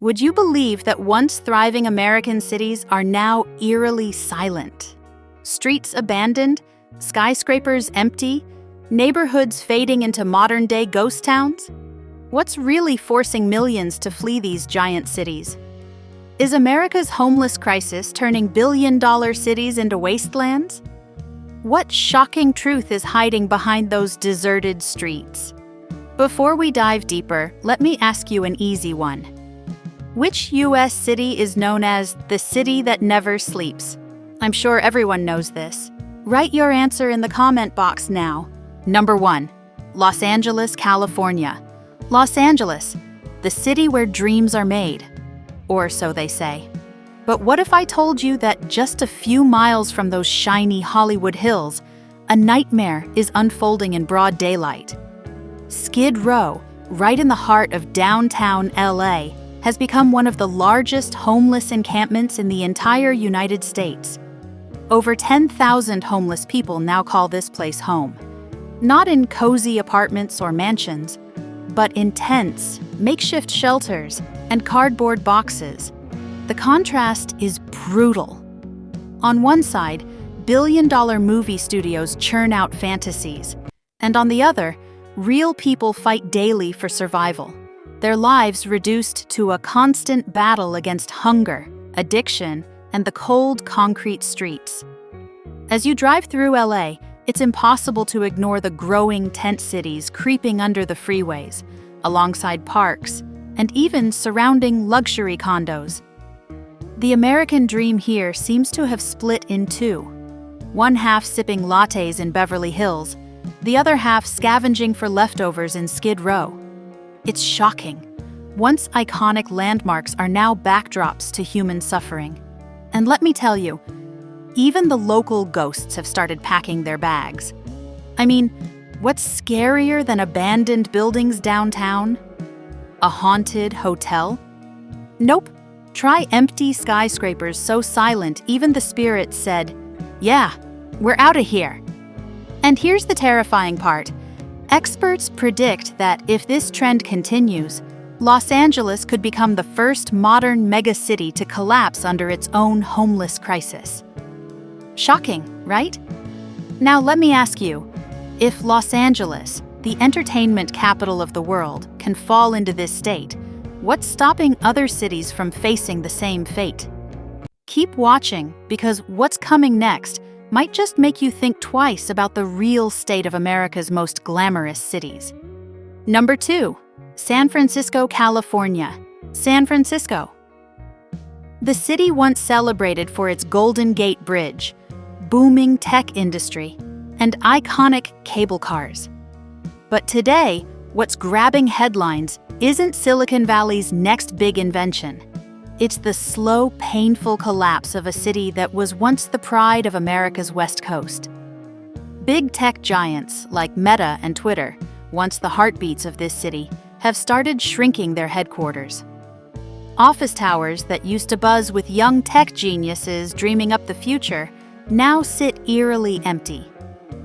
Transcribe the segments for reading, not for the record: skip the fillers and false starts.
Would you believe that once thriving American cities are now eerily silent? Streets abandoned, skyscrapers empty, neighborhoods fading into modern-day ghost towns? What's really forcing millions to flee these giant cities? Is America's homeless crisis turning billion-dollar cities into wastelands? What shocking truth is hiding behind those deserted streets? Before we dive deeper, let me ask you an easy one. Which U.S. city is known as the city that never sleeps? I'm sure everyone knows this. Write your answer in the comment box now. Number 1. Los Angeles, California. Los Angeles, the city where dreams are made. Or so they say. But what if I told you that just a few miles from those shiny Hollywood hills, a nightmare is unfolding in broad daylight? Skid Row, right in the heart of downtown LA, has become one of the largest homeless encampments in the entire United States. Over 10,000 homeless people now call this place home. Not in cozy apartments or mansions, but in tents, makeshift shelters, and cardboard boxes. The contrast is brutal. On one side, billion-dollar movie studios churn out fantasies, and on the other, real people fight daily for survival, their lives reduced to a constant battle against hunger, addiction, and the cold concrete streets. As you drive through LA, it's impossible to ignore the growing tent cities creeping under the freeways, alongside parks, and even surrounding luxury condos. The American dream here seems to have split in two. One half sipping lattes in Beverly Hills, the other half scavenging for leftovers in Skid Row. It's shocking. Once iconic landmarks are now backdrops to human suffering. And let me tell you, even the local ghosts have started packing their bags. I mean, what's scarier than abandoned buildings downtown? A haunted hotel? Nope. Try empty skyscrapers so silent even the spirits said, "Yeah, we're out of here." And here's the terrifying part. Experts predict that if this trend continues, Los Angeles could become the first modern megacity to collapse under its own homeless crisis. Shocking, right? Now let me ask you, if Los Angeles, the entertainment capital of the world, can fall into this state, what's stopping other cities from facing the same fate? Keep watching, because what's coming next might just make you think twice about the real state of America's most glamorous cities. Number 2. San Francisco, California. San Francisco. The city once celebrated for its Golden Gate Bridge, booming tech industry, and iconic cable cars. But today, what's grabbing headlines isn't Silicon Valley's next big invention. It's the slow, painful collapse of a city that was once the pride of America's West Coast. Big tech giants like Meta and Twitter, once the heartbeats of this city, have started shrinking their headquarters. Office towers that used to buzz with young tech geniuses dreaming up the future now sit eerily empty.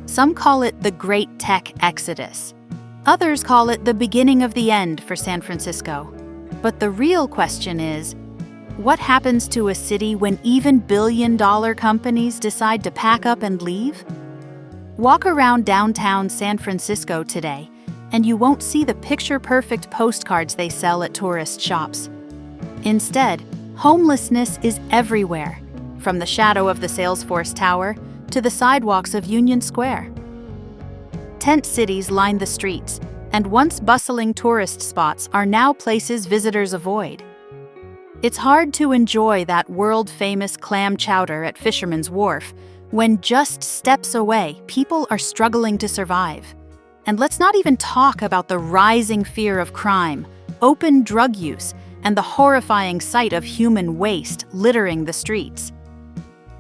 Some call it the Great Tech Exodus. Others call it the beginning of the end for San Francisco. But the real question is, what happens to a city when even billion-dollar companies decide to pack up and leave? Walk around downtown San Francisco today, and you won't see the picture-perfect postcards they sell at tourist shops. Instead, homelessness is everywhere, from the shadow of the Salesforce Tower to the sidewalks of Union Square. Tent cities line the streets, and once bustling tourist spots are now places visitors avoid. It's hard to enjoy that world-famous clam chowder at Fisherman's Wharf when just steps away, people are struggling to survive. And let's not even talk about the rising fear of crime, open drug use, and the horrifying sight of human waste littering the streets.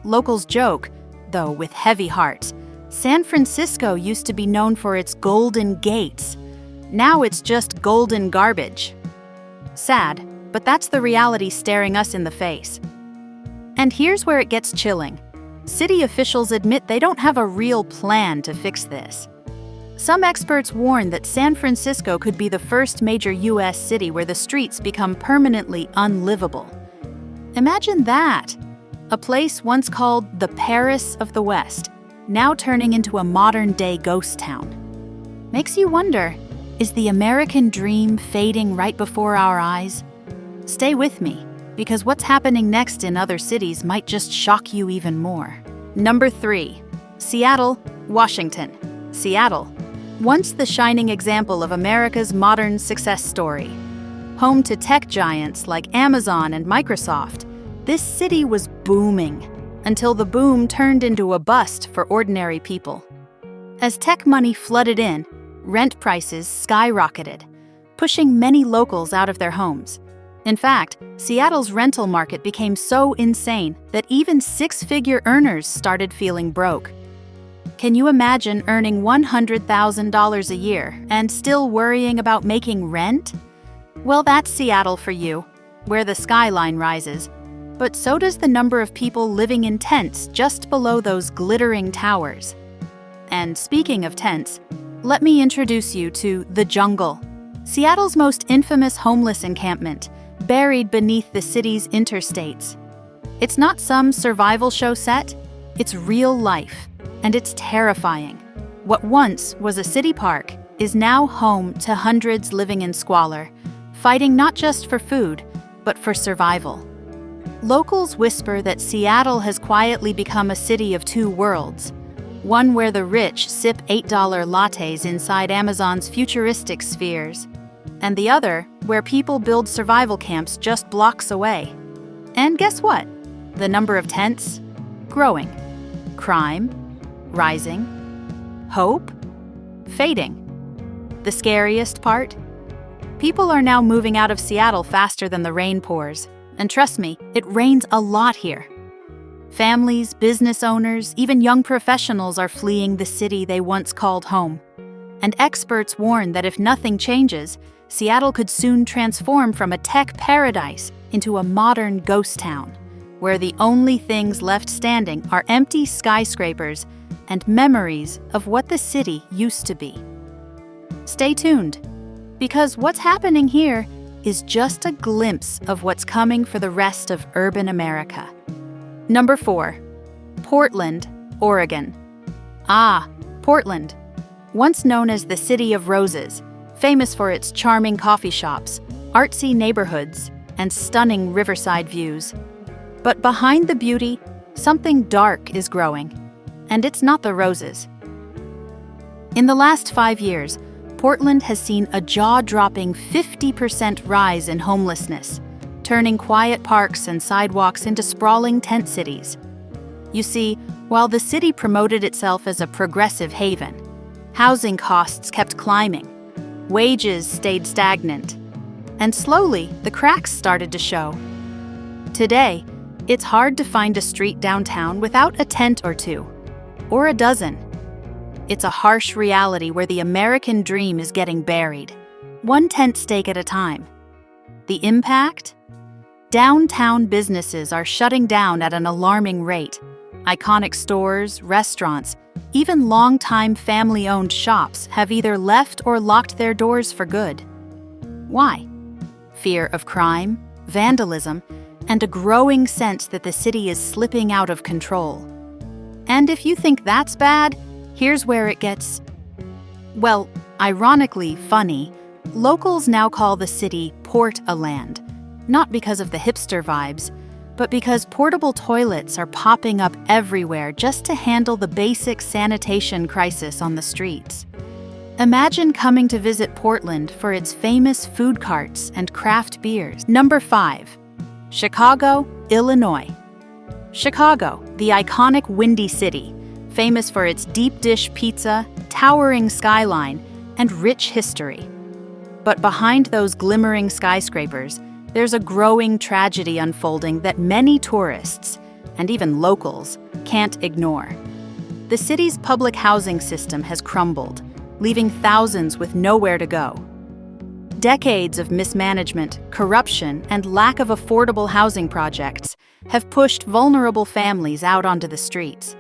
Locals joke, though with heavy hearts, San Francisco used to be known for its golden gates. Now it's just golden garbage. Sad, but that's the reality staring us in the face. And here's where it gets chilling. City officials admit they don't have a real plan to fix this. Some experts warn that San Francisco could be the first major U.S. city where the streets become permanently unlivable. Imagine that! A place once called the Paris of the West, now turning into a modern-day ghost town. Makes you wonder, is the American dream fading right before our eyes? Stay with me, because what's happening next in other cities might just shock you even more. Number 3. Seattle, Washington. Seattle, once the shining example of America's modern success story. Home to tech giants like Amazon and Microsoft, this city was booming, until the boom turned into a bust for ordinary people. As tech money flooded in, rent prices skyrocketed, pushing many locals out of their homes. In fact, Seattle's rental market became so insane that even six-figure earners started feeling broke. Can you imagine earning $100,000 a year and still worrying about making rent? Well, that's Seattle for you, where the skyline rises. But so does the number of people living in tents just below those glittering towers. And speaking of tents, let me introduce you to the Jungle, Seattle's most infamous homeless encampment, buried beneath the city's interstates. It's not some survival show set, it's real life, and it's terrifying. What once was a city park is now home to hundreds living in squalor, fighting not just for food, but for survival. Locals whisper that Seattle has quietly become a city of two worlds, one where the rich sip $8 lattes inside Amazon's futuristic spheres, and the other where people build survival camps just blocks away. And guess what? The number of tents? Growing. Crime? Rising. Hope? Fading. The scariest part? People are now moving out of Seattle faster than the rain pours. And trust me, it rains a lot here. Families, business owners, even young professionals are fleeing the city they once called home. And experts warn that if nothing changes, Seattle could soon transform from a tech paradise into a modern ghost town, where the only things left standing are empty skyscrapers and memories of what the city used to be. Stay tuned, because what's happening here is just a glimpse of what's coming for the rest of urban America. Number 4. Portland, Oregon. Portland. Once known as the City of Roses, famous for its charming coffee shops, artsy neighborhoods, and stunning riverside views. But behind the beauty, something dark is growing, and it's not the roses. In the last 5 years, Portland has seen a jaw-dropping 50% rise in homelessness, turning quiet parks and sidewalks into sprawling tent cities. You see, while the city promoted itself as a progressive haven, housing costs kept climbing, wages stayed stagnant, and slowly the cracks started to show. Today, it's hard to find a street downtown without a tent or two, or a dozen. It's a harsh reality where the American dream is getting buried, one tent stake at a time. The impact? Downtown businesses are shutting down at an alarming rate. Iconic stores, restaurants, even long-time family-owned shops have either left or locked their doors for good. Why? Fear of crime, vandalism, and a growing sense that the city is slipping out of control. And if you think that's bad, here's where it gets, well, ironically funny. Locals now call the city Port-a-Land, not because of the hipster vibes, but because portable toilets are popping up everywhere just to handle the basic sanitation crisis on the streets. Imagine coming to visit Portland for its famous food carts and craft beers. Number 5. Chicago, Illinois. Chicago, the iconic Windy City, famous for its deep dish pizza, towering skyline, and rich history. But behind those glimmering skyscrapers, there's a growing tragedy unfolding that many tourists, and even locals, can't ignore. The city's public housing system has crumbled, leaving thousands with nowhere to go. Decades of mismanagement, corruption, and lack of affordable housing projects have pushed vulnerable families out onto the streets.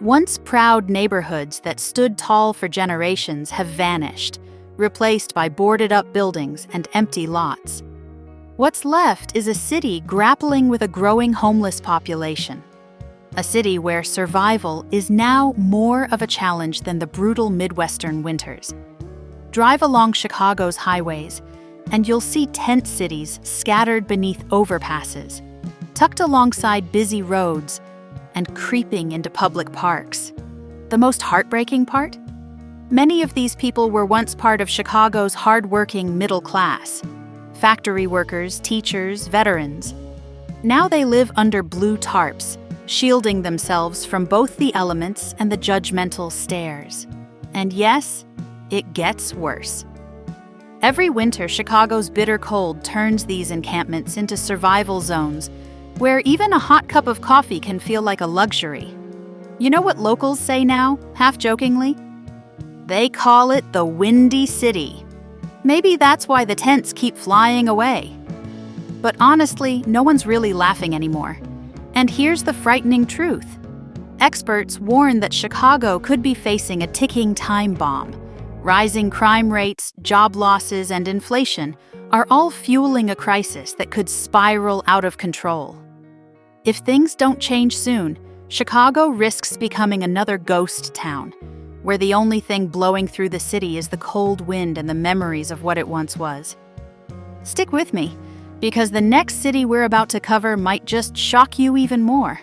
Once proud neighborhoods that stood tall for generations have vanished, replaced by boarded-up buildings and empty lots. What's left is a city grappling with a growing homeless population. A city where survival is now more of a challenge than the brutal Midwestern winters. Drive along Chicago's highways, and you'll see tent cities scattered beneath overpasses, tucked alongside busy roads, and creeping into public parks. The most heartbreaking part? Many of these people were once part of Chicago's hard-working middle class. Factory workers, teachers, veterans. Now they live under blue tarps, shielding themselves from both the elements and the judgmental stares. And yes, it gets worse. Every winter, Chicago's bitter cold turns these encampments into survival zones, where even a hot cup of coffee can feel like a luxury. You know what locals say now, half-jokingly? They call it the Windy City. Maybe that's why the tents keep flying away. But honestly, no one's really laughing anymore. And here's the frightening truth. Experts warn that Chicago could be facing a ticking time bomb. Rising crime rates, job losses, and inflation are all fueling a crisis that could spiral out of control. If things don't change soon, Chicago risks becoming another ghost town, where the only thing blowing through the city is the cold wind and the memories of what it once was. Stick with me, because the next city we're about to cover might just shock you even more.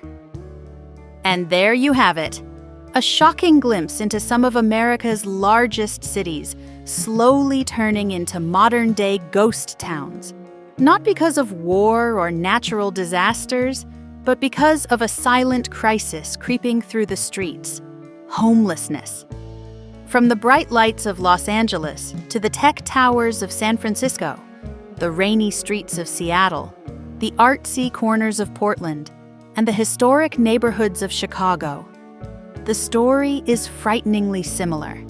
And there you have it. A shocking glimpse into some of America's largest cities, slowly turning into modern-day ghost towns. Not because of war or natural disasters, but because of a silent crisis creeping through the streets: homelessness. From the bright lights of Los Angeles to the tech towers of San Francisco, the rainy streets of Seattle, the artsy corners of Portland, and the historic neighborhoods of Chicago, the story is frighteningly similar.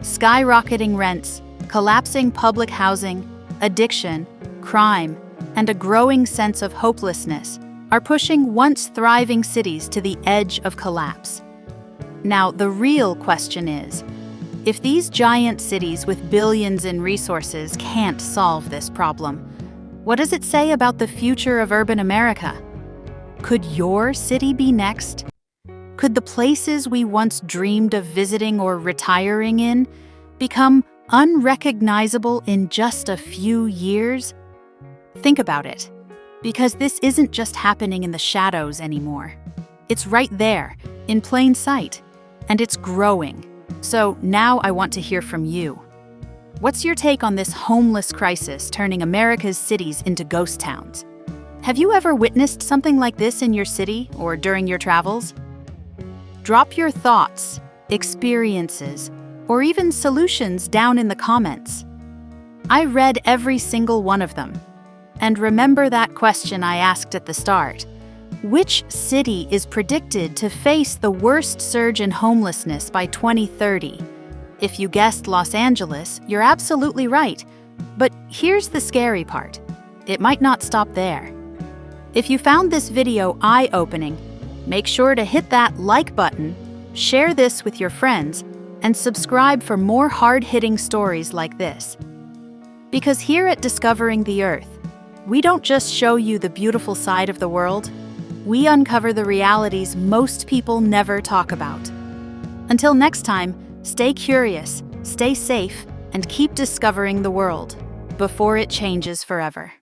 Skyrocketing rents, collapsing public housing, addiction, crime, and a growing sense of hopelessness are pushing once thriving cities to the edge of collapse. Now, the real question is, if these giant cities with billions in resources can't solve this problem, what does it say about the future of urban America? Could your city be next? Could the places we once dreamed of visiting or retiring in become unrecognizable in just a few years? Think about it, because this isn't just happening in the shadows anymore. It's right there, in plain sight, and it's growing. So now I want to hear from you. What's your take on this homeless crisis turning America's cities into ghost towns? Have you ever witnessed something like this in your city or during your travels? Drop your thoughts, experiences, or even solutions down in the comments. I read every single one of them. And remember that question I asked at the start. Which city is predicted to face the worst surge in homelessness by 2030? If you guessed Los Angeles, you're absolutely right. But here's the scary part. It might not stop there. If you found this video eye-opening, make sure to hit that like button, share this with your friends, and subscribe for more hard-hitting stories like this. Because here at Discovering the Earth, we don't just show you the beautiful side of the world, we uncover the realities most people never talk about. Until next time, stay curious, stay safe, and keep discovering the world before it changes forever.